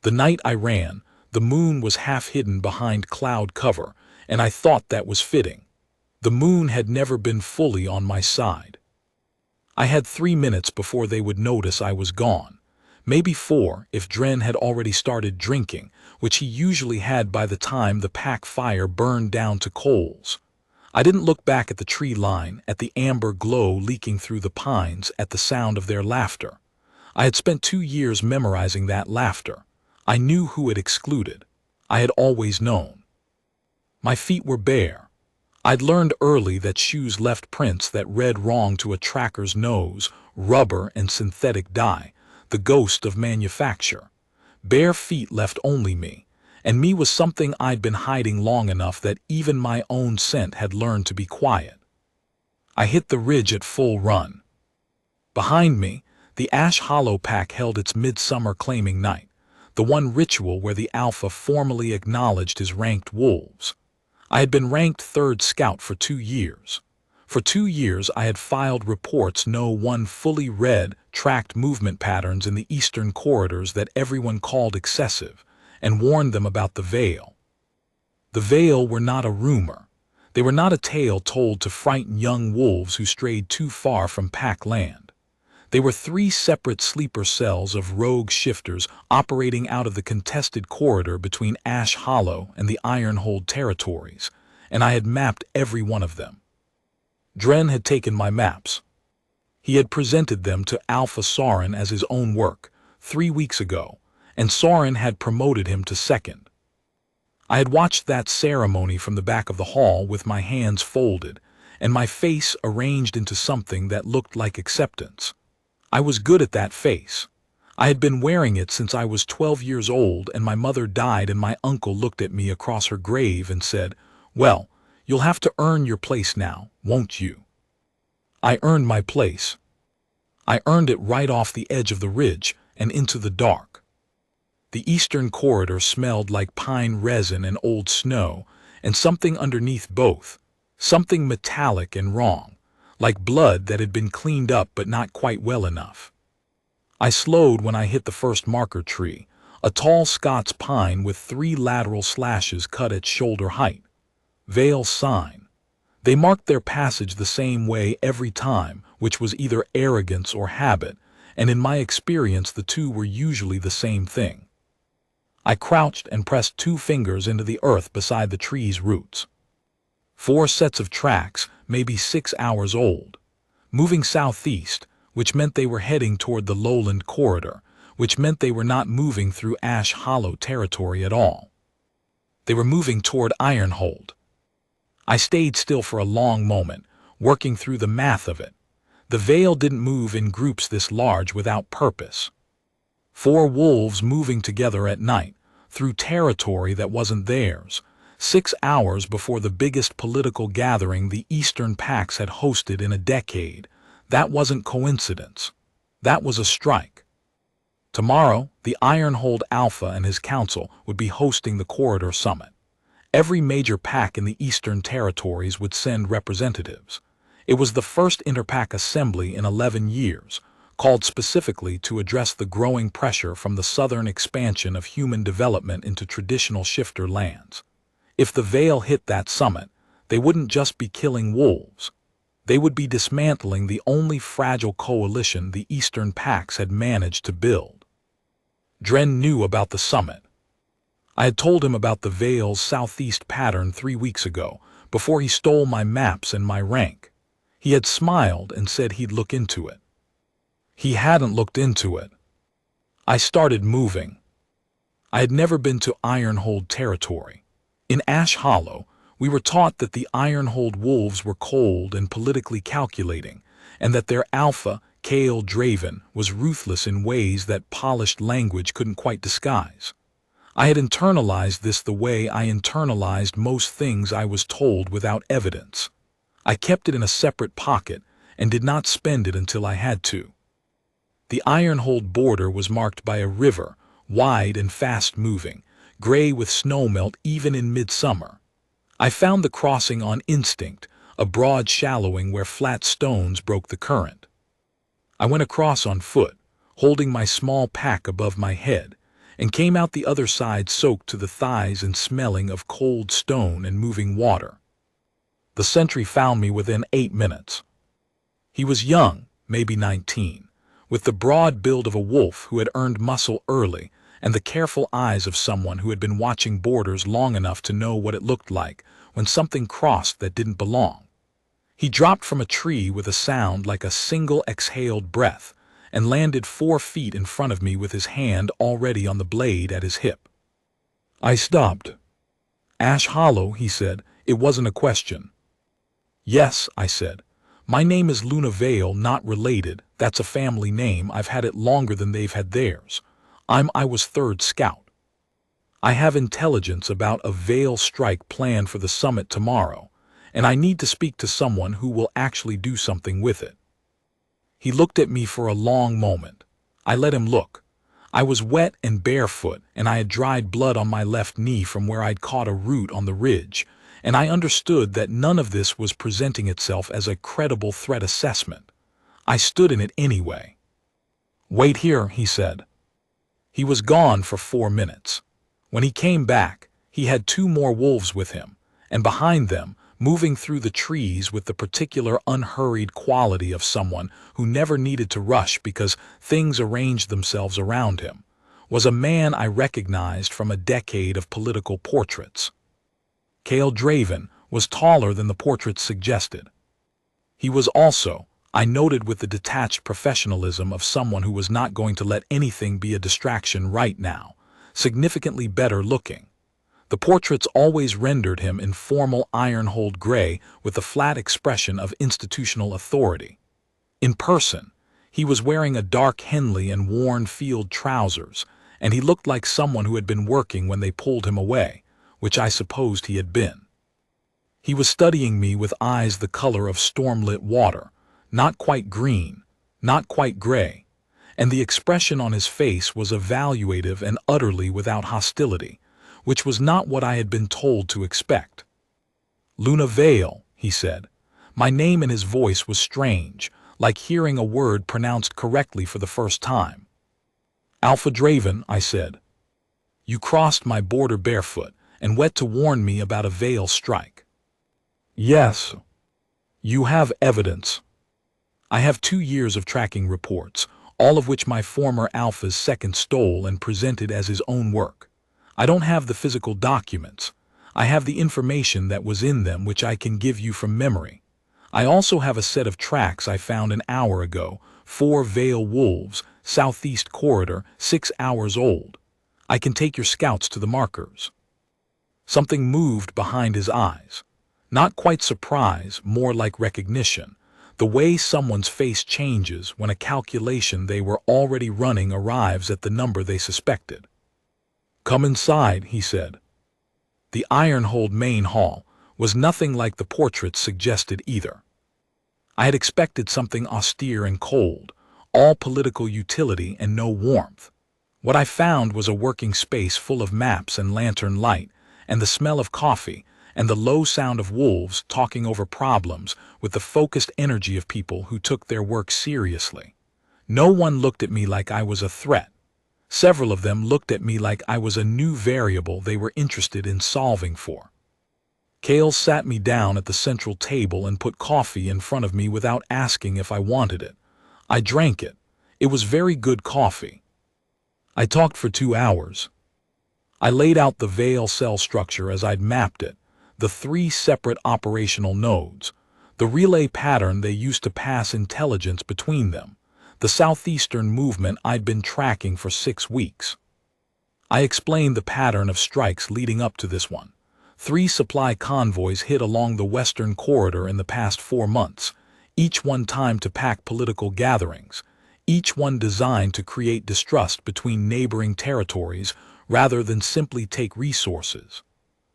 The night I ran, the moon was half hidden behind cloud cover, and I thought that was fitting. The moon had never been fully on my side. I had 3 minutes before they would notice I was gone. Maybe 4 if Dren had already started drinking, which he usually had by the time the pack fire burned down to coals. I didn't look back at the tree line, at the amber glow leaking through the pines, at the sound of their laughter. I had spent 2 years memorizing that laughter. I knew who it excluded. I had always known. My feet were bare. I'd learned early that shoes left prints that read wrong to a tracker's nose, rubber and synthetic dye, the ghost of manufacture. Bare feet left only me, and me was something I'd been hiding long enough that even my own scent had learned to be quiet. I hit the ridge at full run. Behind me, the Ash Hollow pack held its midsummer claiming night, the one ritual where the Alpha formally acknowledged his ranked wolves. I had been ranked 3rd scout for 2 years. For 2 years I had filed reports no one fully read, tracked movement patterns in the eastern corridors that everyone called excessive, and warned them about the Veil. The Veil were not a rumor. They were not a tale told to frighten young wolves who strayed too far from pack land. They were 3 separate sleeper cells of rogue shifters operating out of the contested corridor between Ash Hollow and the Ironhold territories, and I had mapped every one of them. Dren had taken my maps. He had presented them to Alpha Sauron as his own work 3 weeks ago, and Sauron had promoted him to 2nd. I had watched that ceremony from the back of the hall with my hands folded, and my face arranged into something that looked like acceptance. I was good at that face. I had been wearing it since I was 12 years old, and my mother died and my uncle looked at me across her grave and said, "Well, you'll have to earn your place now, won't you?" I earned my place. I earned it right off the edge of the ridge and into the dark. The eastern corridor smelled like pine resin and old snow, and something underneath both, something metallic and wrong, like blood that had been cleaned up but not quite well enough. I slowed when I hit the first marker tree, a tall Scots pine with 3 lateral slashes cut at shoulder height. Veil sign. They marked their passage the same way every time, which was either arrogance or habit, and in my experience the two were usually the same thing. I crouched and pressed 2 fingers into the earth beside the tree's roots. 4 sets of tracks, maybe 6 hours old, moving southeast, which meant they were heading toward the lowland corridor, which meant they were not moving through Ash Hollow territory at all. They were moving toward Ironhold. I stayed still for a long moment, working through the math of it. The Veil didn't move in groups this large without purpose. 4 wolves moving together at night, through territory that wasn't theirs, 6 hours before the biggest political gathering the Eastern Packs had hosted in a decade. That wasn't coincidence. That was a strike. Tomorrow, the Ironhold Alpha and his council would be hosting the Corridor Summit. Every major pack in the Eastern Territories would send representatives. It was the first interpack assembly in 11 years, called specifically to address the growing pressure from the southern expansion of human development into traditional shifter lands. If the Veil hit that summit, they wouldn't just be killing wolves. They would be dismantling the only fragile coalition the Eastern Packs had managed to build. Dren knew about the summit. I had told him about the Veil's southeast pattern 3 weeks ago, before he stole my maps and my rank. He had smiled and said he'd look into it. He hadn't looked into it. I started moving. I had never been to Ironhold territory. In Ash Hollow, we were taught that the Ironhold wolves were cold and politically calculating, and that their alpha, Kael Draven, was ruthless in ways that polished language couldn't quite disguise. I had internalized this the way I internalized most things I was told without evidence. I kept it in a separate pocket and did not spend it until I had to. The Ironhold border was marked by a river, wide and fast-moving, gray with snowmelt even in midsummer. I found the crossing on instinct, a broad shallowing where flat stones broke the current. I went across on foot, holding my small pack above my head, and came out the other side soaked to the thighs and smelling of cold stone and moving water. The sentry found me within 8 minutes. He was young, maybe 19, with the broad build of a wolf who had earned muscle early and the careful eyes of someone who had been watching borders long enough to know what it looked like when something crossed that didn't belong. He dropped from a tree with a sound like a single exhaled breath and landed 4 feet in front of me with his hand already on the blade at his hip. I stopped. "Ash Hollow," he said. "It wasn't a question." "Yes," I said. "My name is Luna Vale, not related. That's a family name. I've had it longer than they've had theirs. I was 3rd Scout. I have intelligence about a Vale strike planned for the summit tomorrow, and I need to speak to someone who will actually do something with it." He looked at me for a long moment. I let him look. I was wet and barefoot, and I had dried blood on my left knee from where I'd caught a root on the ridge, and I understood that none of this was presenting itself as a credible threat assessment. I stood in it anyway. "Wait here," he said. He was gone for 4 minutes. When he came back, he had 2 more wolves with him, and behind them, moving through the trees with the particular unhurried quality of someone who never needed to rush because things arranged themselves around him, was a man I recognized from a decade of political portraits. Cale Draven was taller than the portraits suggested. He was also, I noted with the detached professionalism of someone who was not going to let anything be a distraction right now, significantly better looking. The portraits always rendered him in formal iron-hold gray with the flat expression of institutional authority. In person, he was wearing a dark Henley and worn field trousers, and he looked like someone who had been working when they pulled him away, which I supposed he had been. He was studying me with eyes the color of storm-lit water, not quite green, not quite gray, and the expression on his face was evaluative and utterly without hostility, which was not what I had been told to expect. "Luna Vale," he said. My name in his voice was strange, like hearing a word pronounced correctly for the first time. "Alpha Draven," I said. "You crossed my border barefoot and wet to warn me about a Vale strike." "Yes." "You have evidence." "I have 2 years of tracking reports, all of which my former Alpha's second stole and presented as his own work. I don't have the physical documents. I have the information that was in them, which I can give you from memory. I also have a set of tracks I found an hour ago, 4 Vale wolves, southeast corridor, 6 hours old. I can take your scouts to the markers." Something moved behind his eyes. Not quite surprise, more like recognition. The way someone's face changes when a calculation they were already running arrives at the number they suspected. "Come inside," he said. The Ironhold main hall was nothing like the portraits suggested either. I had expected something austere and cold, all political utility and no warmth. What I found was a working space full of maps and lantern light, and the smell of coffee, and the low sound of wolves talking over problems with the focused energy of people who took their work seriously. No one looked at me like I was a threat. Several of them looked at me like I was a new variable they were interested in solving for. Cale sat me down at the central table and put coffee in front of me without asking if I wanted it. I drank it. It was very good coffee. I talked for 2 hours. I laid out the Vale cell structure as I'd mapped it, the 3 separate operational nodes, the relay pattern they used to pass intelligence between them, the southeastern movement I'd been tracking for 6 weeks. I explained the pattern of strikes leading up to this one. 3 supply convoys hit along the western corridor in the past 4 months, each one timed to pack political gatherings, each one designed to create distrust between neighboring territories rather than simply take resources.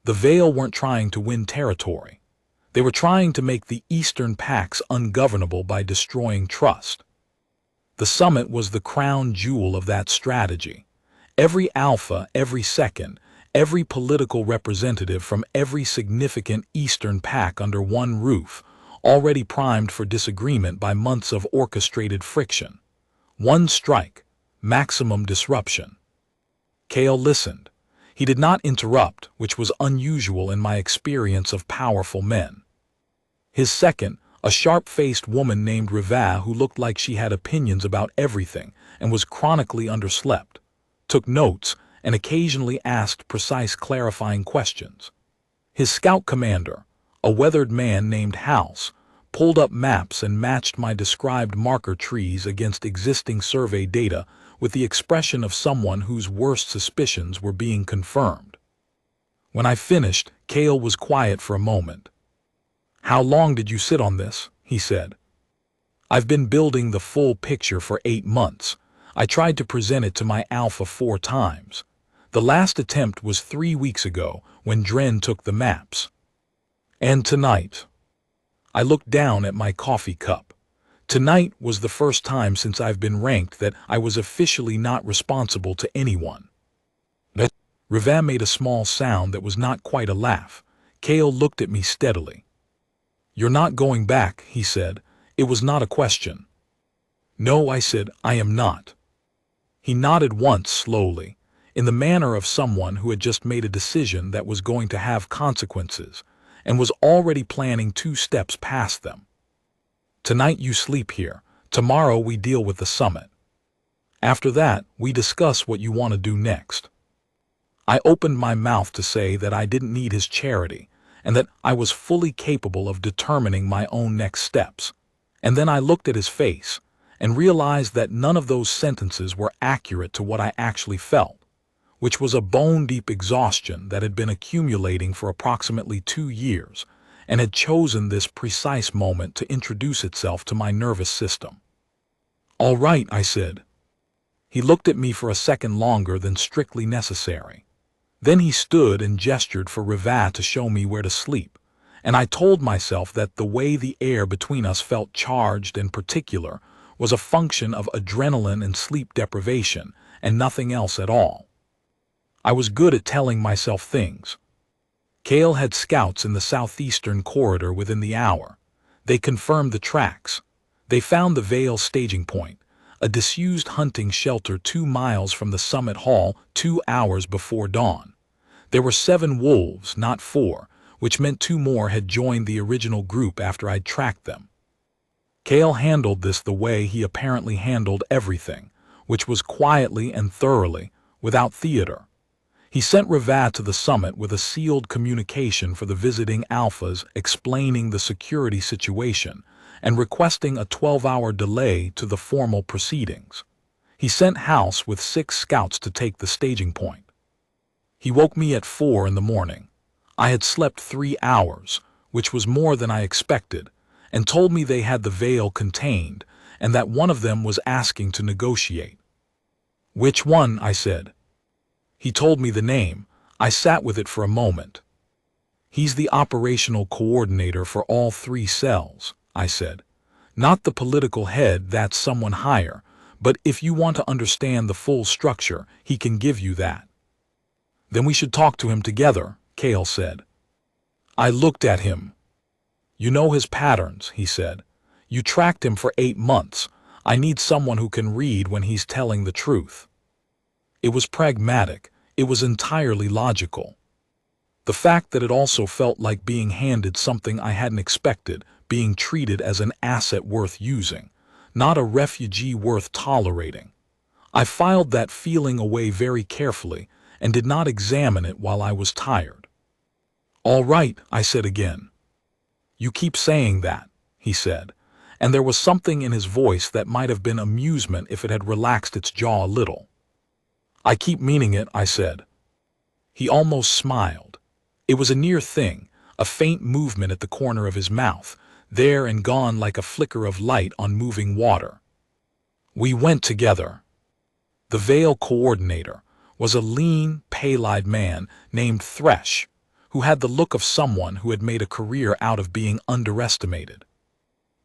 The Vale weren't trying to win territory. They were trying to make the eastern pacts ungovernable by destroying trust. The summit was the crown jewel of that strategy. Every alpha, every second, every political representative from every significant eastern pack under one roof, already primed for disagreement by months of orchestrated friction. One strike, maximum disruption. Kale listened. He did not interrupt, which was unusual in my experience of powerful men. His second, a sharp-faced woman named Riva who looked like she had opinions about everything and was chronically underslept, took notes and occasionally asked precise clarifying questions. His scout commander, a weathered man named House, pulled up maps and matched my described marker trees against existing survey data with the expression of someone whose worst suspicions were being confirmed. When I finished, Kale was quiet for a moment. "How long did you sit on this?" he said. "I've been building the full picture for 8 months. I tried to present it to my alpha 4 times. The last attempt was 3 weeks ago when Dren took the maps. And tonight." I looked down at my coffee cup. Tonight was the first time since I've been ranked that I was officially not responsible to anyone. Riva made a small sound that was not quite a laugh. Kale looked at me steadily. "You're not going back," he said. It was not a question. "No," I said, "I am not." He nodded once slowly, in the manner of someone who had just made a decision that was going to have consequences, and was already planning 2 steps past them. "Tonight you sleep here. Tomorrow we deal with the summit. After that, we discuss what you want to do next." I opened my mouth to say that I didn't need his charity, and that I was fully capable of determining my own next steps. And then I looked at his face, and realized that none of those sentences were accurate to what I actually felt, which was a bone-deep exhaustion that had been accumulating for approximately 2 years, and had chosen this precise moment to introduce itself to my nervous system. "All right," I said. He looked at me for a second longer than strictly necessary. Then he stood and gestured for Riva to show me where to sleep, and I told myself that the way the air between us felt charged and particular was a function of adrenaline and sleep deprivation, and nothing else at all. I was good at telling myself things. Kale had scouts in the southeastern corridor within the hour. They confirmed the tracks. They found the Vale staging point, a disused hunting shelter 2 miles from the summit hall 2 hours before dawn. There were 7 wolves, not 4, which meant 2 more had joined the original group after I'd tracked them. Kale handled this the way he apparently handled everything, which was quietly and thoroughly, without theater. He sent Riva to the summit with a sealed communication for the visiting alphas explaining the security situation and requesting a 12-hour delay to the formal proceedings. He sent House with 6 scouts to take the staging point. He woke me at 4 in the morning. I had slept 3 hours, which was more than I expected, and told me they had the Vale contained and that one of them was asking to negotiate. "Which one?" I said. He told me the name. I sat with it for a moment. "He's the operational coordinator for all 3 cells," I said. "Not the political head, that's someone higher, but if you want to understand the full structure, he can give you that." "Then we should talk to him together," Kale said. I looked at him. "You know his patterns," he said. "You tracked him for 8 months. I need someone who can read when he's telling the truth." It was pragmatic. It was entirely logical. The fact that it also felt like being handed something I hadn't expected, being treated as an asset worth using, not a refugee worth tolerating. I filed that feeling away very carefully and did not examine it while I was tired. "All right," I said again. "You keep saying that," he said, and there was something in his voice that might have been amusement if it had relaxed its jaw a little. "I keep meaning it," I said. He almost smiled. It was a near thing, a faint movement at the corner of his mouth, there and gone like a flicker of light on moving water. "We went together." The Vale coordinator was a lean, pale-eyed man named Thresh, who had the look of someone who had made a career out of being underestimated.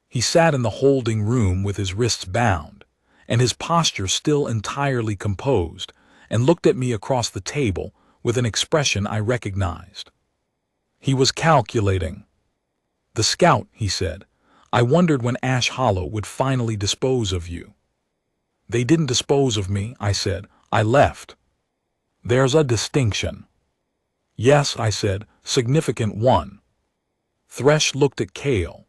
He sat in the holding room with his wrists bound, and his posture still entirely composed, and looked at me across the table with an expression I recognized. He was calculating. "The scout," he said. "I wondered when Ash Hollow would finally dispose of you." "They didn't dispose of me," I said. "I left." There's a distinction. Yes, I said, significant one. Thresh looked at Kale.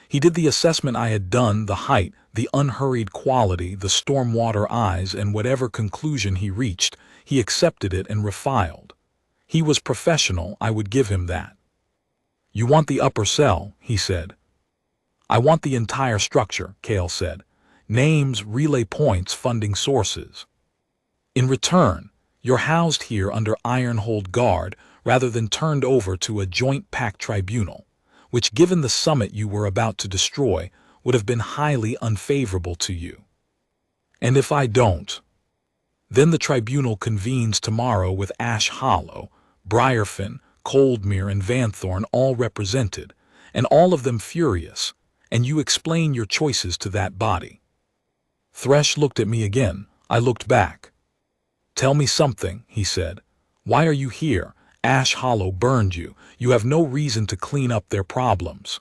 He did the assessment I had done, the height, the unhurried quality, the stormwater eyes, and whatever conclusion he reached, he accepted it and refiled. He was professional, I would give him that. You want the upper cell, he said. I want the entire structure, Kale said. Names, relay points, funding sources. In return, you're housed here under iron-hold guard rather than turned over to a joint-pack tribunal, which, given the summit you were about to destroy, would have been highly unfavorable to you. And if I don't? Then the tribunal convenes tomorrow with Ash Hollow, Briarfen, Coldmere, and Vanthorn all represented, and all of them furious, and you explain your choices to that body. Thresh looked at me again. I looked back. Tell me something, he said. Why are you here? Ash Hollow burned you. You have no reason to clean up their problems.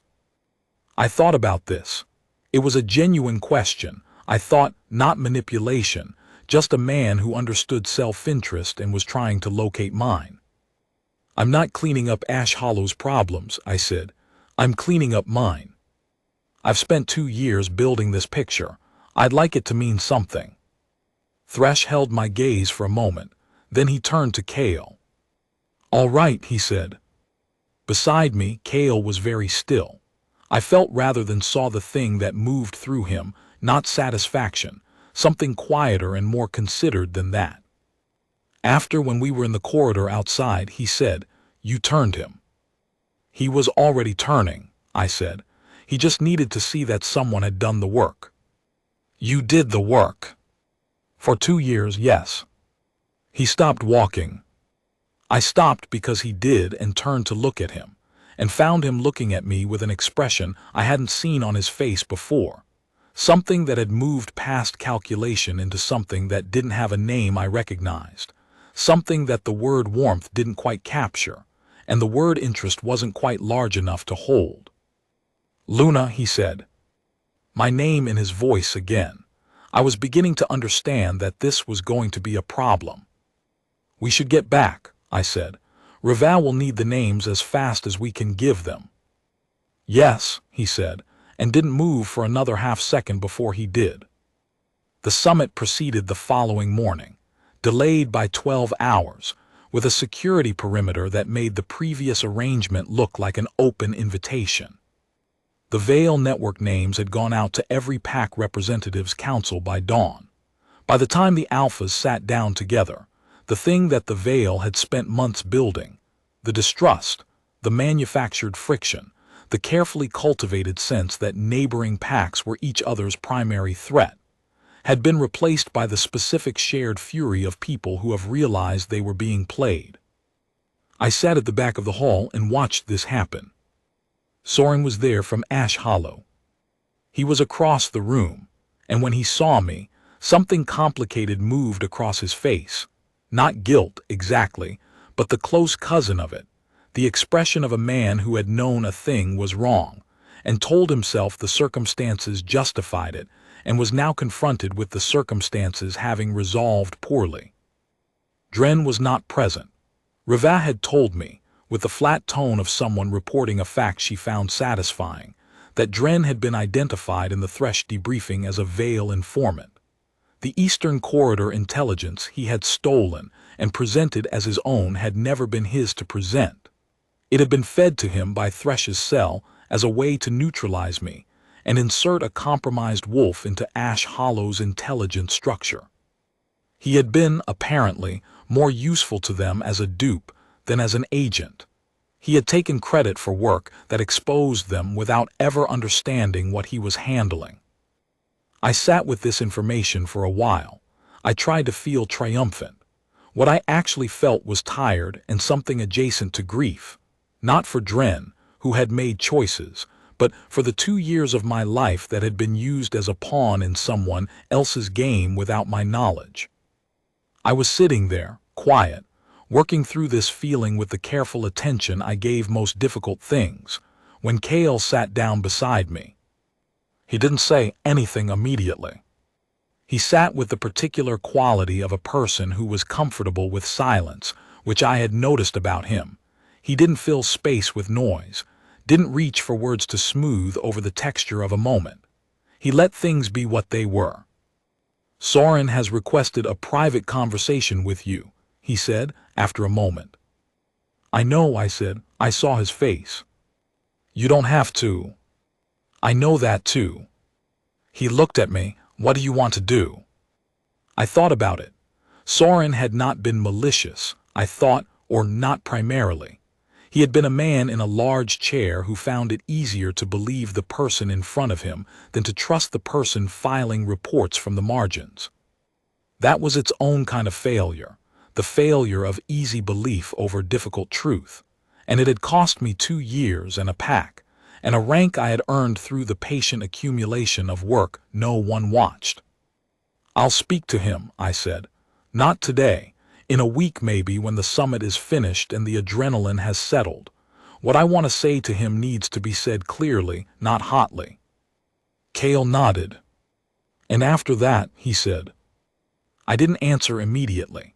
I thought about this. It was a genuine question. I thought, not manipulation, just a man who understood self-interest and was trying to locate mine. I'm not cleaning up Ash Hollow's problems, I said. I'm cleaning up mine. I've spent 2 years building this picture. I'd like it to mean something. Thresh held my gaze for a moment. Then he turned to Kale. All right, he said. Beside me, Kale was very still. I felt rather than saw the thing that moved through him, not satisfaction, something quieter and more considered than that. After, when we were in the corridor outside, he said, You turned him. He was already turning, I said. He just needed to see that someone had done the work. You did the work. For 2 years, yes. He stopped walking. I stopped because he did and turned to look at him, and found him looking at me with an expression I hadn't seen on his face before. Something that had moved past calculation into something that didn't have a name I recognized. Something that the word warmth didn't quite capture, and the word interest wasn't quite large enough to hold. Luna, he said. My name in his voice again. I was beginning to understand that this was going to be a problem. We should get back, I said. Raval will need the names as fast as we can give them. Yes, he said, and didn't move for another half-second before he did. The summit proceeded the following morning, delayed by 12 hours, with a security perimeter that made the previous arrangement look like an open invitation. The Veil network names had gone out to every pack representatives' council by dawn. By the time the alphas sat down together, the thing that the Veil had spent months building, the distrust, the manufactured friction, the carefully cultivated sense that neighboring packs were each other's primary threat, had been replaced by the specific shared fury of people who have realized they were being played. I sat at the back of the hall and watched this happen. Soren was there from Ash Hollow. He was across the room, and when he saw me, something complicated moved across his face. Not guilt, exactly, but the close cousin of it, the expression of a man who had known a thing was wrong, and told himself the circumstances justified it, and was now confronted with the circumstances having resolved poorly. Dren was not present. Reva had told me, with the flat tone of someone reporting a fact she found satisfying, that Dren had been identified in the Thresh debriefing as a Veil informant. The Eastern Corridor intelligence he had stolen and presented as his own had never been his to present. It had been fed to him by Thresh's cell as a way to neutralize me and insert a compromised wolf into Ash Hollow's intelligence structure. He had been, apparently, more useful to them as a dupe than as an agent. He had taken credit for work that exposed them without ever understanding what he was handling. I sat with this information for a while. I tried to feel triumphant. What I actually felt was tired and something adjacent to grief. Not for Dren, who had made choices, but for the 2 years of my life that had been used as a pawn in someone else's game without my knowledge. I was sitting there, quiet, working through this feeling with the careful attention I gave most difficult things, when Kale sat down beside me. He didn't say anything immediately. He sat with the particular quality of a person who was comfortable with silence, which I had noticed about him. He didn't fill space with noise, didn't reach for words to smooth over the texture of a moment. He let things be what they were. "Soren has requested a private conversation with you," he said after a moment. "I know," I said. I saw his face. "You don't have to." "I know that too." He looked at me. "What do you want to do?" I thought about it. Soren had not been malicious, I thought, or not primarily. He had been a man in a large chair who found it easier to believe the person in front of him than to trust the person filing reports from the margins. That was its own kind of failure, the failure of easy belief over difficult truth, and it had cost me 2 years and a pack, and a rank I had earned through the patient accumulation of work no one watched. "I'll speak to him," I said. "Not today. In a week maybe, when the summit is finished and the adrenaline has settled. What I want to say to him needs to be said clearly, not hotly." Cale nodded. "And after that," he said. I didn't answer immediately.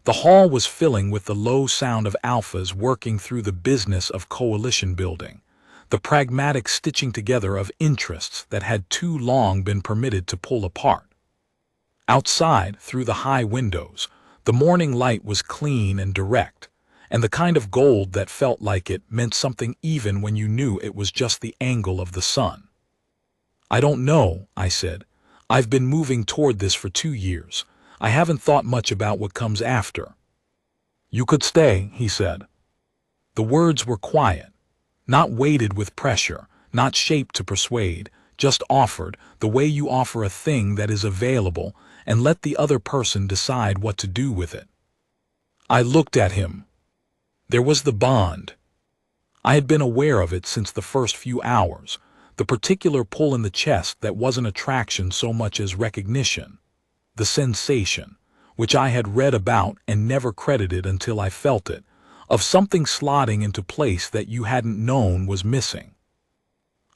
The hall was filling with the low sound of alphas working through the business of coalition building, the pragmatic stitching together of interests that had too long been permitted to pull apart. Outside, through the high windows, the morning light was clean and direct, and the kind of gold that felt like it meant something even when you knew it was just the angle of the sun. "I don't know," I said. "I've been moving toward this for 2 years. I haven't thought much about what comes after." "You could stay," he said. The words were quiet, not weighted with pressure, not shaped to persuade, just offered, the way you offer a thing that is available and let the other person decide what to do with it. I looked at him. There was the bond. I had been aware of it since the first few hours, the particular pull in the chest that wasn't attraction so much as recognition, the sensation, which I had read about and never credited until I felt it, of something slotting into place that you hadn't known was missing.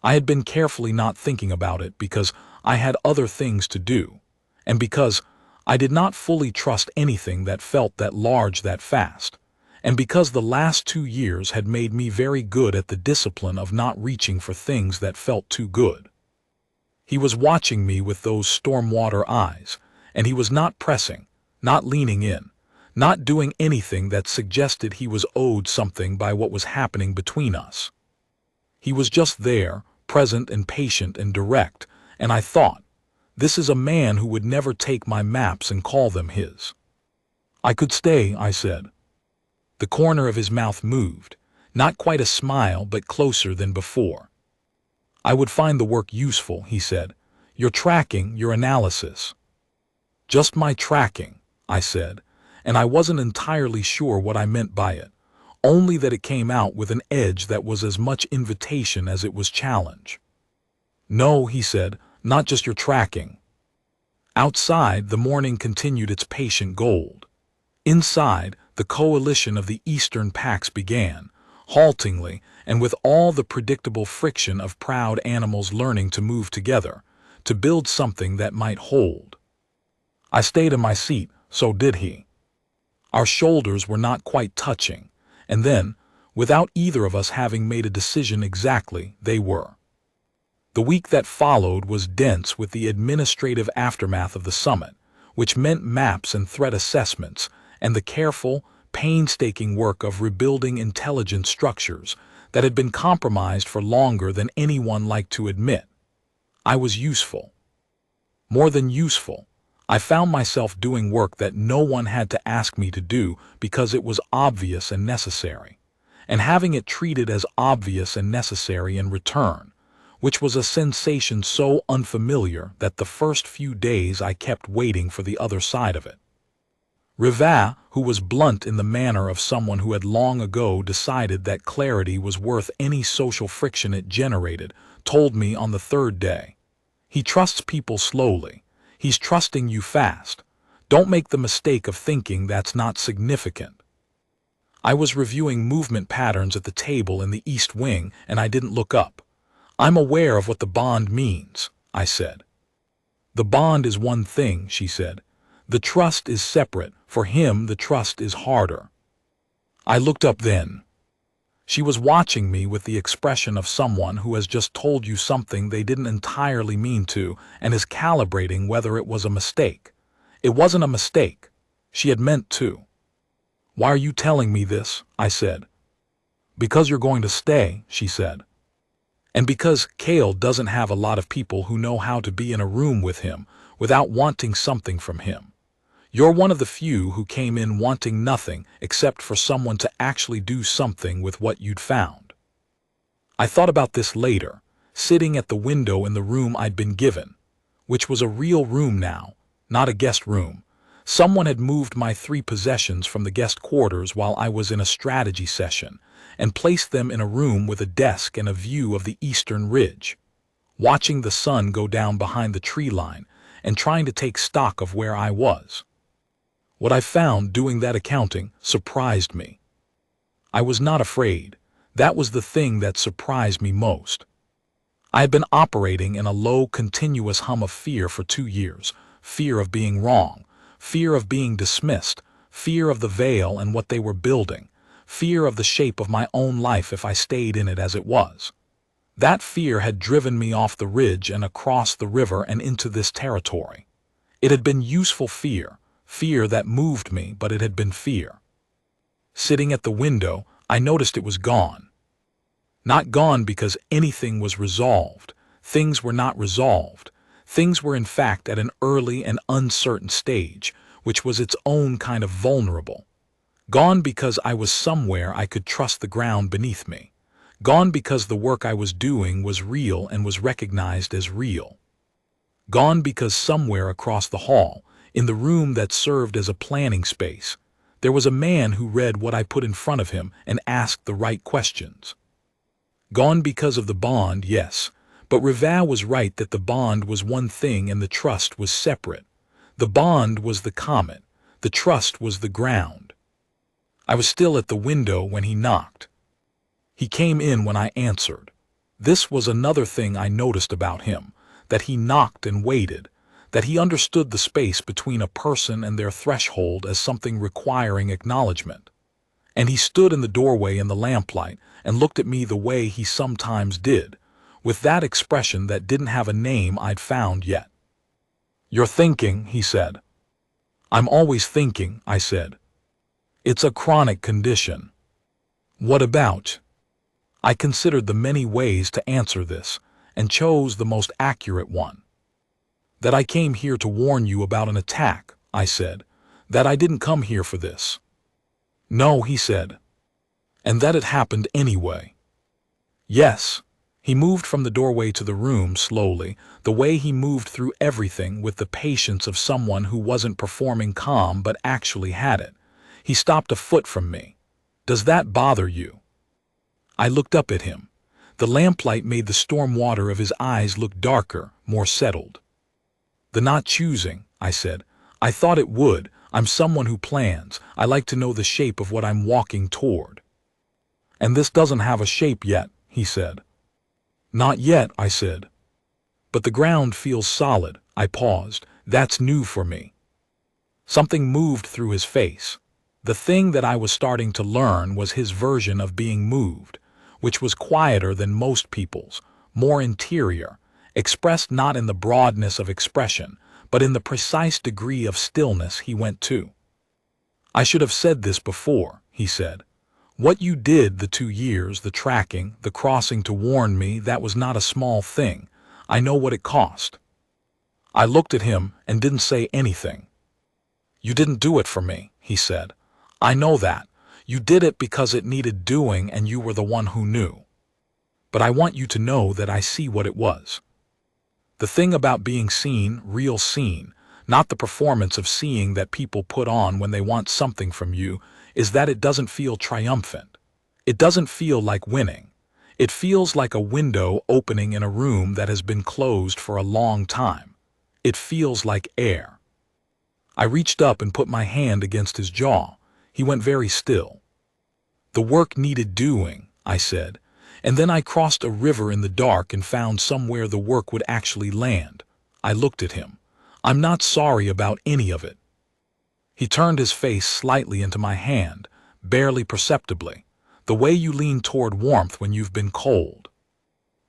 I had been carefully not thinking about it because I had other things to do, and because I did not fully trust anything that felt that large that fast, and because the last 2 years had made me very good at the discipline of not reaching for things that felt too good. He was watching me with those stormwater eyes, and he was not pressing, not leaning in, not doing anything that suggested he was owed something by what was happening between us. He was just there, present and patient and direct, and I thought, this is a man who would never take my maps and call them his. "I could stay," I said. The corner of his mouth moved, not quite a smile but closer than before. "I would find the work useful," he said. "Your tracking, your analysis." "Just my tracking," I said, and I wasn't entirely sure what I meant by it, only that it came out with an edge that was as much invitation as it was challenge. "No," he said, "not just your tracking." Outside, the morning continued its patient gold. Inside, the coalition of the eastern packs began, haltingly and with all the predictable friction of proud animals learning to move together, to build something that might hold. I stayed in my seat, so did he. Our shoulders were not quite touching, and then, without either of us having made a decision exactly, they were. The week that followed was dense with the administrative aftermath of the summit, which meant maps and threat assessments, and the careful, painstaking work of rebuilding intelligence structures that had been compromised for longer than anyone liked to admit. I was useful. More than useful, I found myself doing work that no one had to ask me to do because it was obvious and necessary, and having it treated as obvious and necessary in return, which was a sensation so unfamiliar that the first few days I kept waiting for the other side of it. Riva, who was blunt in the manner of someone who had long ago decided that clarity was worth any social friction it generated, told me on the 3rd day, "He trusts people slowly. He's trusting you fast. Don't make the mistake of thinking that's not significant." I was reviewing movement patterns at the table in the East Wing, and I didn't look up. "I'm aware of what the bond means," I said. The bond is one thing, she said. The trust is separate. For him, the trust is harder. I looked up then. She was watching me with the expression of someone who has just told you something they didn't entirely mean to and is calibrating whether it was a mistake. It wasn't a mistake. She had meant to. Why are you telling me this? I said. Because you're going to stay, she said. And because Cale doesn't have a lot of people who know how to be in a room with him without wanting something from him. You're one of the few who came in wanting nothing except for someone to actually do something with what you'd found. I thought about this later, sitting at the window in the room I'd been given, which was a real room now, not a guest room. Someone had moved my 3 possessions from the guest quarters while I was in a strategy session and placed them in a room with a desk and a view of the eastern ridge, watching the sun go down behind the tree line and trying to take stock of where I was. What I found doing that accounting surprised me. I was not afraid. That was the thing that surprised me most. I had been operating in a low, continuous hum of fear for 2 years. Fear of being wrong, fear of being dismissed, fear of the veil and what they were building, fear of the shape of my own life if I stayed in it as it was. That fear had driven me off the ridge and across the river and into this territory. It had been useful fear, fear that moved me, but it had been fear. Sitting at the window, I noticed it was gone. Not gone because anything was resolved. Things were not resolved. Things were in fact at an early and uncertain stage, which was its own kind of vulnerable. Gone because I was somewhere I could trust the ground beneath me. Gone because the work I was doing was real and was recognized as real. Gone because somewhere across the hall, in the room that served as a planning space, there was a man who read what I put in front of him and asked the right questions. Gone because of the bond, yes, but Rival was right that the bond was one thing and the trust was separate. The bond was the comet, the trust was the ground. I was still at the window when he knocked. He came in when I answered. This was another thing I noticed about him, that he knocked and waited, that he understood the space between a person and their threshold as something requiring acknowledgement. And he stood in the doorway in the lamplight and looked at me the way he sometimes did, with that expression that didn't have a name I'd found yet. "You're thinking," he said. "I'm always thinking," I said. "It's a chronic condition." "What about?" I considered the many ways to answer this, and chose the most accurate one. "That I came here to warn you about an attack," I said. "That I didn't come here for this." "No," he said. "And that it happened anyway." "Yes." He moved from the doorway to the room slowly, the way he moved through everything with the patience of someone who wasn't performing calm but actually had it. He stopped a foot from me. "Does that bother you?" I looked up at him. The lamplight made the storm water of his eyes look darker, more settled. "The not choosing," I said. "I thought it would. I'm someone who plans. I like to know the shape of what I'm walking toward." "And this doesn't have a shape yet," he said. "Not yet," I said. "But the ground feels solid." I paused. "That's new for me." Something moved through his face. The thing that I was starting to learn was his version of being moved, which was quieter than most people's, more interior, expressed not in the broadness of expression, but in the precise degree of stillness he went to. "I should have said this before," he said. "What you did the 2 years, the tracking, the crossing to warn me, that was not a small thing. I know what it cost." I looked at him and didn't say anything. "You didn't do it for me," he said. "I know that. You did it because it needed doing and you were the one who knew. But I want you to know that I see what it was. The thing about being seen, real seen, not the performance of seeing that people put on when they want something from you, is that it doesn't feel triumphant. It doesn't feel like winning. It feels like a window opening in a room that has been closed for a long time. It feels like air." I reached up and put my hand against his jaw. He went very still. "The work needed doing," I said, "and then I crossed a river in the dark and found somewhere the work would actually land. I looked at him. I'm not sorry about any of it. He turned his face slightly into my hand, barely perceptibly, the way you lean toward warmth when you've been cold.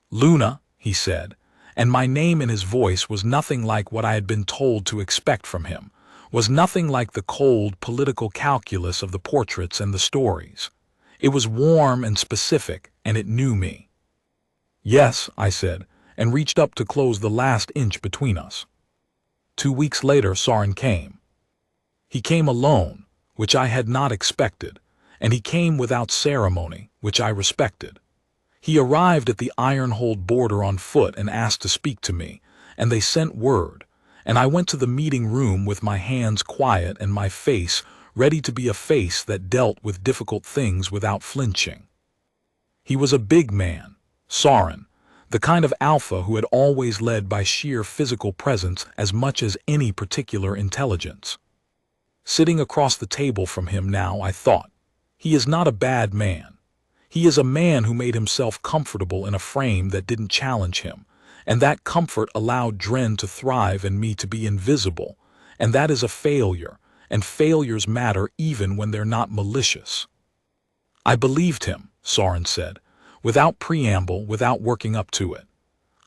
Luna, he said, and my name in his voice was nothing like what I had been told to expect from him, was nothing like the cold political calculus of the portraits and the stories. It was warm and specific, and it knew me. Yes, I said, and reached up to close the last inch between us. 2 weeks later, Soren came. He came alone, which I had not expected, and he came without ceremony, which I respected. He arrived at the Ironhold border on foot and asked to speak to me, and they sent word, and I went to the meeting room with my hands quiet and my face ready to be a face that dealt with difficult things without flinching. He was a big man, Soren, the kind of alpha who had always led by sheer physical presence as much as any particular intelligence. Sitting across the table from him now, I thought, he is not a bad man. He is a man who made himself comfortable in a frame that didn't challenge him, and that comfort allowed Dren to thrive and me to be invisible, and that is a failure, and failures matter even when they're not malicious. I believed him, Soren said, without preamble, without working up to it.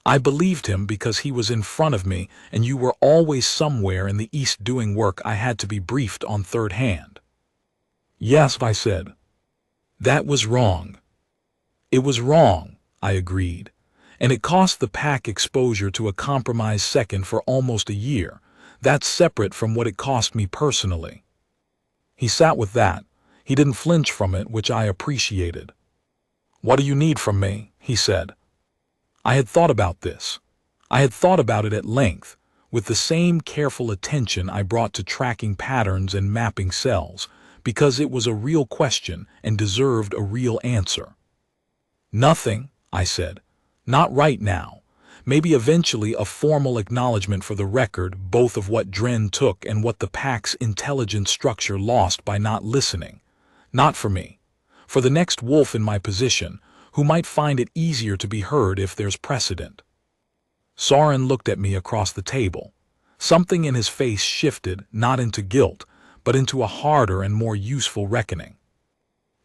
I believed him because he was in front of me and you were always somewhere in the east doing work I had to be briefed on third hand. Yes, I said. That was wrong. It was wrong, I agreed, and it cost the pack exposure to a compromised second for almost a year. That's separate from what it cost me personally. He sat with that. He didn't flinch from it, which I appreciated. What do you need from me? He said. I had thought about this. I had thought about it at length, with the same careful attention I brought to tracking patterns and mapping cells, because it was a real question and deserved a real answer. Nothing, I said. Not right now. Maybe eventually a formal acknowledgement for the record, both of what Dren took and what the pack's intelligence structure lost by not listening. Not for me. For the next wolf in my position, who might find it easier to be heard if there's precedent. Soren looked at me across the table. Something in his face shifted, not into guilt, but into a harder and more useful reckoning.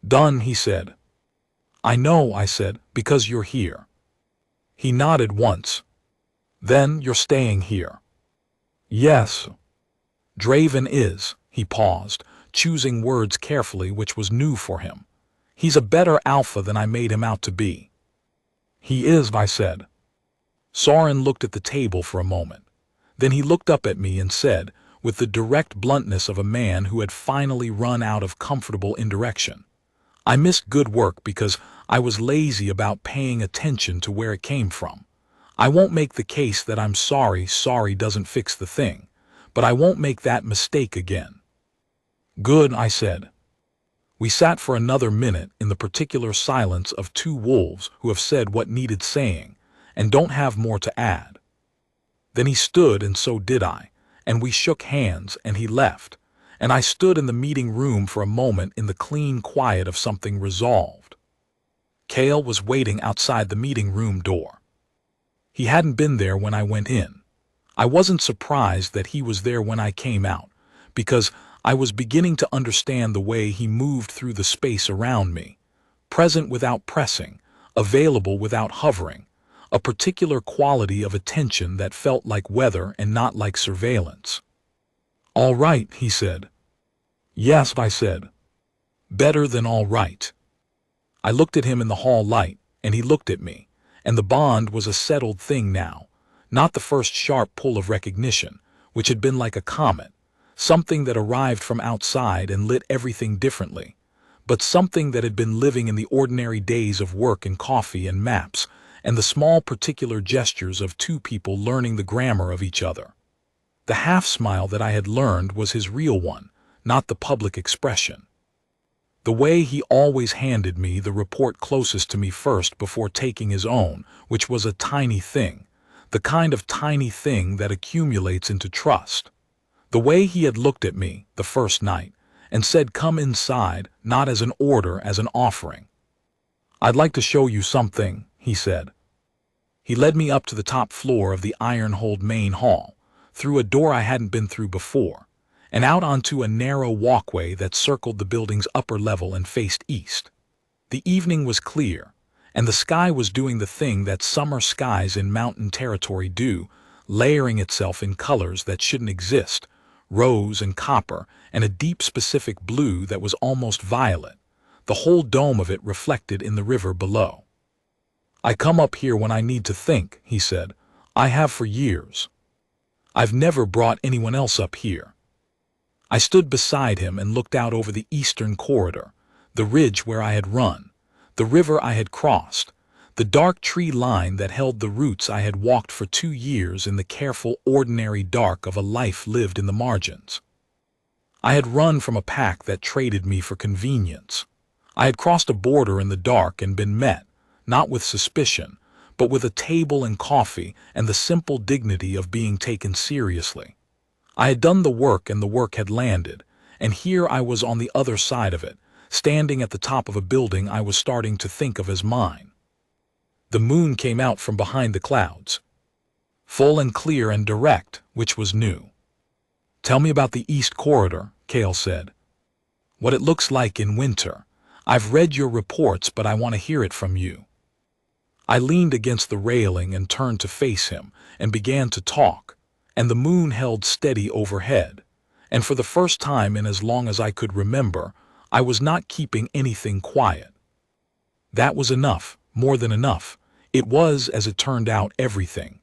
Done, he said. I know, I said, because you're here. He nodded once. Then you're staying here. Yes. Draven is, he paused, choosing words carefully, which was new for him. He's a better alpha than I made him out to be. He is, I said. Soren looked at the table for a moment. Then he looked up at me and said, with the direct bluntness of a man who had finally run out of comfortable indirection, I missed good work because I was lazy about paying attention to where it came from. I won't make the case that I'm sorry doesn't fix the thing, but I won't make that mistake again. Good, I said. We sat for another minute in the particular silence of two wolves who have said what needed saying and don't have more to add. Then he stood and so did I, and we shook hands and he left, and I stood in the meeting room for a moment in the clean quiet of something resolved. Kale was waiting outside the meeting room door. He hadn't been there when I went in. I wasn't surprised that he was there when I came out, because I was beginning to understand the way he moved through the space around me, present without pressing, available without hovering, a particular quality of attention that felt like weather and not like surveillance. All right, he said. Yes, I said. Better than all right. I looked at him in the hall light, and he looked at me, and the bond was a settled thing now, not the first sharp pull of recognition, which had been like a comet, something that arrived from outside and lit everything differently, but something that had been living in the ordinary days of work and coffee and maps, and the small particular gestures of two people learning the grammar of each other. The half-smile that I had learned was his real one, not the public expression. The way he always handed me the report closest to me first before taking his own, which was a tiny thing, the kind of tiny thing that accumulates into trust. The way he had looked at me the first night and said, "Come inside," not as an order, as an offering. "I'd like to show you something," he said. He led me up to the top floor of the iron-holed main hall, through a door I hadn't been through before, and out onto a narrow walkway that circled the building's upper level and faced east. The evening was clear, and the sky was doing the thing that summer skies in mountain territory do, layering itself in colors that shouldn't exist, rose and copper, and a deep specific blue that was almost violet, the whole dome of it reflected in the river below. "I come up here when I need to think," he said. "I have for years. I've never brought anyone else up here." I stood beside him and looked out over the eastern corridor, the ridge where I had run, the river I had crossed, the dark tree line that held the routes I had walked for 2 years in the careful, ordinary dark of a life lived in the margins. I had run from a pack that traded me for convenience. I had crossed a border in the dark and been met, not with suspicion, but with a table and coffee and the simple dignity of being taken seriously. I had done the work and the work had landed, and here I was on the other side of it, standing at the top of a building I was starting to think of as mine. The moon came out from behind the clouds, full and clear and direct, which was new. "Tell me about the East Corridor," Cale said. "What it looks like in winter. I've read your reports, but I want to hear it from you." I leaned against the railing and turned to face him and began to talk, and the moon held steady overhead, and for the first time in as long as I could remember, I was not keeping anything quiet. That was enough, more than enough. It was, as it turned out, everything.